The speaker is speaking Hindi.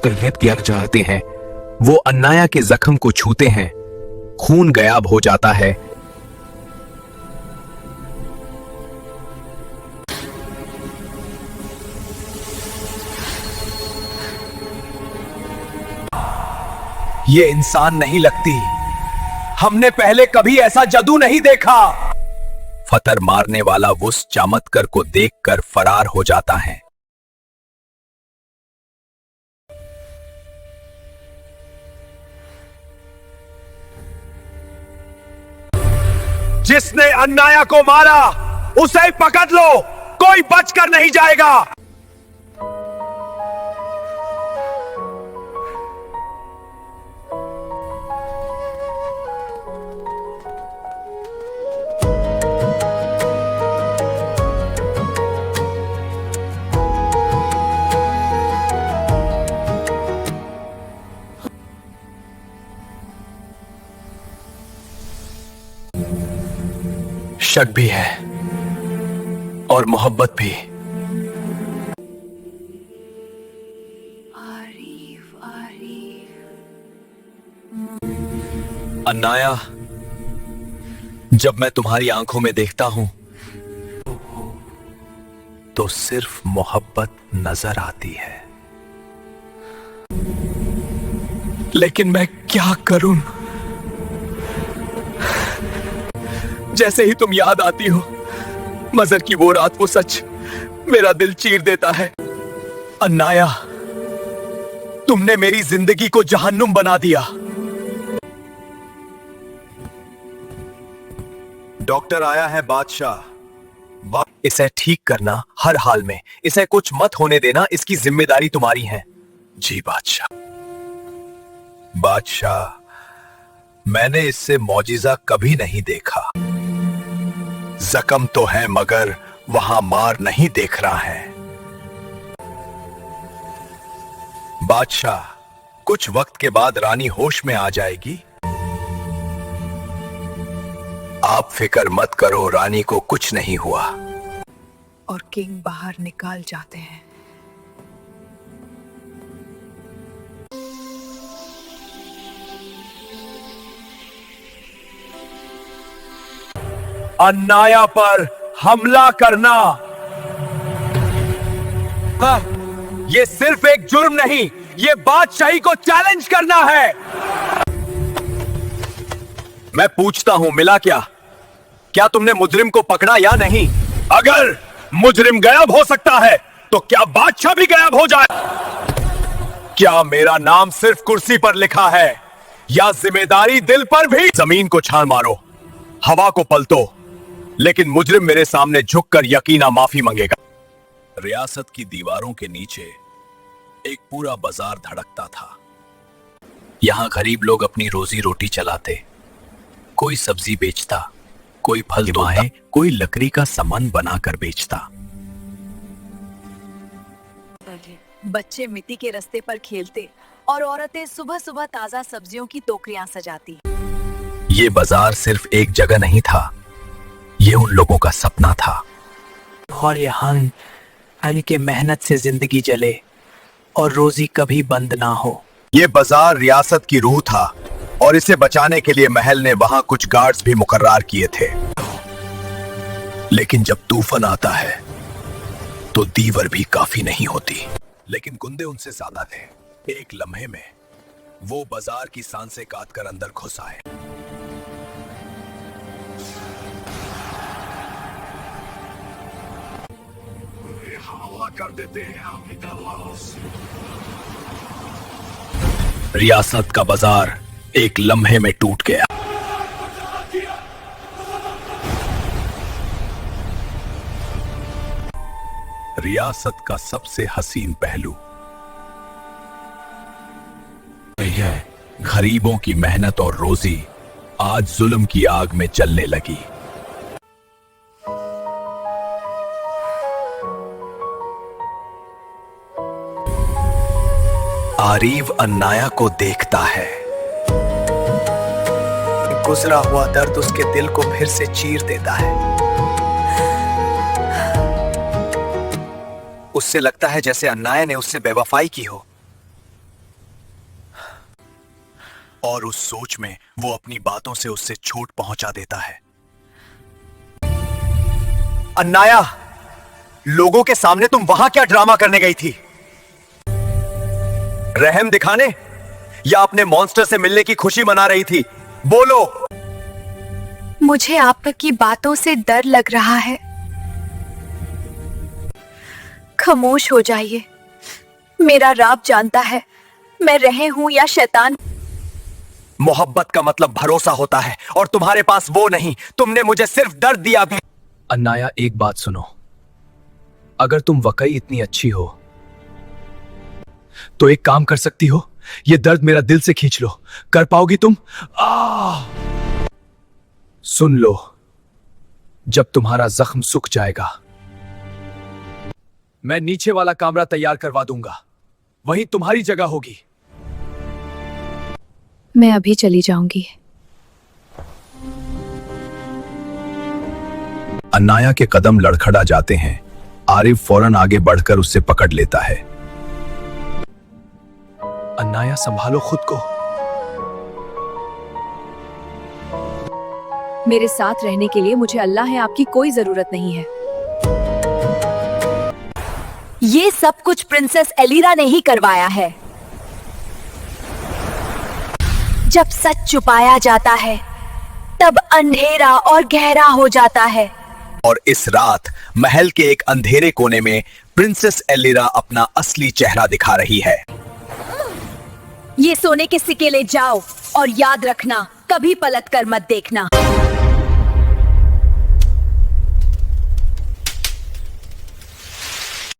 मुस्तैद किया चाहते हैं। वो अन्नाया के जख्म को छूते हैं, खून गायब हो जाता है। ये इंसान नहीं लगती, हमने पहले कभी ऐसा जादू नहीं देखा। फतर मारने वाला उस चमत्कार को देखकर फरार हो जाता है। जिसने अन्नाया को मारा उसे पकड़ लो, कोई बचकर नहीं जाएगा। शक भी है और मोहब्बत भी। अन्नाया, जब मैं तुम्हारी आंखों में देखता हूं तो सिर्फ मोहब्बत नजर आती है। लेकिन मैं क्या करूं? जैसे ही तुम याद आती हो, मजर की वो रात, वो सच मेरा दिल चीर देता है। अन्नाया, तुमने मेरी जिंदगी को जहन्नुम बना दिया। डॉक्टर आया है बादशाह। इसे ठीक करना हर हाल में, इसे कुछ मत होने देना, इसकी जिम्मेदारी तुम्हारी है। जी बादशाह। बादशाह, मैंने इससे मौजिजा कभी नहीं देखा। जख्म तो है मगर वहां मार नहीं देख रहा है। बादशाह, कुछ वक्त के बाद रानी होश में आ जाएगी। आप फिक्र मत करो, रानी को कुछ नहीं हुआ। और किंग बाहर निकाल जाते हैं। अन्नाया पर हमला करना, ये सिर्फ एक जुर्म नहीं, ये बादशाही को चैलेंज करना है। मैं पूछता हूं, मिला क्या? क्या तुमने मुजरिम को पकड़ा या नहीं? अगर मुजरिम गायब हो सकता है तो क्या बादशाह भी गायब हो जाए? क्या मेरा नाम सिर्फ कुर्सी पर लिखा है या जिम्मेदारी दिल पर भी? जमीन को छान मारो, हवा को पलटो, लेकिन मुजरिम मेरे सामने झुककर यकीना माफी मांगेगा। रियासत की दीवारों के नीचे एक पूरा बाजार धड़कता था। यहां गरीब लोग अपनी रोजी रोटी चलाते। कोई सब्जी बेचता, कोई फल तोड़ता, कोई लकड़ी का सामान बनाकर बेचता। बच्चे मिट्टी के रास्ते पर खेलते और औरतें सुबह सुबह ताजा सब्जियों की टोकरियां सजाती। ये बाजार सिर्फ एक जगह नहीं था, ये उन लोगों का सपना था। और यहाँ हल्के मेहनत से जिंदगी चले और रोजी कभी बंद ना हो। ये बाजार रियासत की रूह था और इसे बचाने के लिए महल ने वहां कुछ गार्ड्स भी मुकर्रर किए थे। लेकिन जब तूफान आता है तो दीवर भी काफी नहीं होती। लेकिन गुंडे उनसे ज्यादा थे। एक लम्हे में वो बाजार की सांसें काटकर अंदर घुस आए। हमला कर देते हैं। रियासत का बाजार एक लम्हे में टूट गया। रियासत का सबसे हसीन पहलू, यह गरीबों की मेहनत और रोजी आज जुल्म की आग में जलने लगी। आरीव अन्नाया को देखता है। गुजरा हुआ दर्द उसके दिल को फिर से चीर देता है। उससे लगता है जैसे अन्नाया ने उससे बेवफाई की हो। और उस सोच में वो अपनी बातों से उससे चोट पहुंचा देता है। अन्नाया, लोगों के सामने तुम वहां क्या ड्रामा करने गई थी? रहम दिखाने या अपने मॉन्स्टर से मिलने की खुशी मना रही थी? बोलो। मुझे आपकी बातों से डर लग रहा है। खामोश हो जाइए। मेरा रब जानता है मैं रहे हूं या शैतान। मोहब्बत का मतलब भरोसा होता है और तुम्हारे पास वो नहीं। तुमने मुझे सिर्फ दर्द दिया भी। अन्नाया, एक बात सुनो। अगर तुम वाकई इतनी अच्छी हो तो एक काम कर सकती हो, ये दर्द मेरा दिल से खींच लो। कर पाओगी तुम? सुन लो, जब तुम्हारा जख्म सूख जाएगा मैं नीचे वाला कमरा तैयार करवा दूंगा, वहीं तुम्हारी जगह होगी। मैं अभी चली जाऊंगी। अन्नाया के कदम लड़खड़ा जाते हैं। आरिफ फौरन आगे बढ़कर उससे पकड़ लेता है। अन्नाया, संभालो खुद को। मेरे साथ रहने के लिए मुझे अल्लाह है, आपकी कोई जरूरत नहीं है। ये सब कुछ प्रिंसेस एलिरा ने ही करवाया है। जब सच छुपाया जाता है तब अंधेरा और गहरा हो जाता है। और इस रात महल के एक अंधेरे कोने में प्रिंसेस एलिरा अपना असली चेहरा दिखा रही है। ये सोने के सिक्के ले जाओ और याद रखना, कभी पलट कर मत देखना।